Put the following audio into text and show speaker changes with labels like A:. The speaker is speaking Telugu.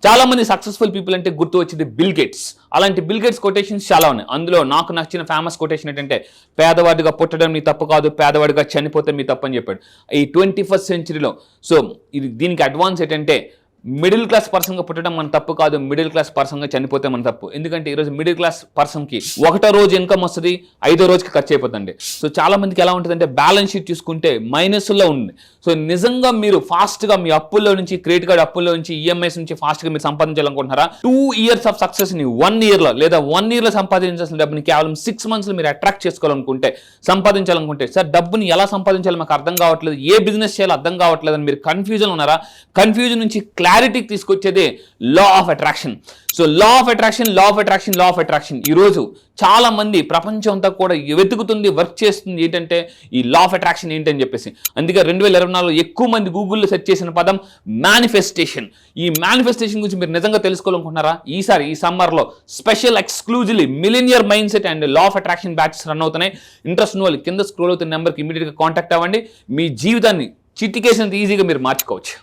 A: చాలా మంది సక్సెస్ఫుల్ పీపుల్ అంటే గుర్తు వచ్చేది బిల్ గేట్స్. అలాంటి బిల్ గేట్స్ కొటేషన్స్ చాలా ఉన్నాయి. అందులో నాకు నచ్చిన ఫేమస్ కొటేషన్ ఏంటంటే, పేదవాడిగా పుట్టడం మీ తప్పు కాదు, పేదవాడిగా చనిపోతే మీ తప్పు అని చెప్పాడు. ఈ 21st సెంచరీలో సో దీనికి అడ్వాన్స్ ఏంటంటే, మిడిల్ క్లాస్ పర్సన్గా పుట్టడం మన తప్పు కాదు, మిడిల్ క్లాస్ పర్సన్గా చనిపోతే మన తప్పు. ఎందుకంటే ఈరోజు మిడిల్ క్లాస్ పర్సన్కి ఒకటో రోజు ఇన్కమ్ వస్తుంది, 5వ రోజుకి ఖర్చు అయిపోతుంది. సో చాలా మందికి ఎలా ఉంటుందంటే, బ్యాలెన్స్ షీట్ చూసుకుంటే మైనస్లో ఉంది. సో నిజంగా మీరు ఫాస్ట్గా మీ అప్పుల్లో నుంచి, క్రెడిట్ కార్డ్ అప్పుల్లో నుంచి, ఈఎంఐస్ నుంచి ఫాస్ట్గా మీరు సంపాదించాలనుకుంటున్నారా? 2 years ఆఫ్ సక్సెస్ని 1 yearలో లేదా 1 yearలో సంపాదించాల్సిన డబ్బుని కేవలం 6 monthsలో మీరు అట్రాక్ట్ చేసుకోవాలనుకుంటే, సంపాదించాలనుకుంటే, సార్ డబ్బుని ఎలా సంపాదించాలో మాకు అర్థం కావట్లేదు, ఏ బిజినెస్ చేయాలో అర్థం కావట్లేదు అని మీరు కన్ఫ్యూజన్ ఉన్నారా? కన్ఫ్యూజన్ నుంచి క్లారిటీకి తీసుకొచ్చేదే law of attraction. So law of attraction ఈరోజు చాలా మంది ప్రపంచం అంతా కూడా వెతుకుతుంది, వర్క్ చేస్తుంది ఏంటంటే ఈ లా ఆఫ్ అట్రాక్షన్ ఏంటని చెప్పేసి. అందుకే 2024లో ఎక్కువ మంది గూగుల్లో సెర్చ్ చేసిన పదం మేనిఫెస్టేషన్. ఈ మేనిఫెస్టేషన్ గురించి మీరు నిజంగా తెలుసుకోవాలనుకుంటున్నారా? ఈసారి ఈ సమ్మర్లో special exclusively millionaire mind set and law of attraction batches run అవుతున్నాయి. ఇంట్రెస్ట్ ఉన్న వాళ్ళు కింద స్క్రోల్ అవుతున్న నెంబర్కి ఇమీడియట్గా కాంటాక్ట్ అవ్వండి. మీ జీవితాన్ని చిటికేసినంత ఈజీగా మీరు మార్చుకోవచ్చు.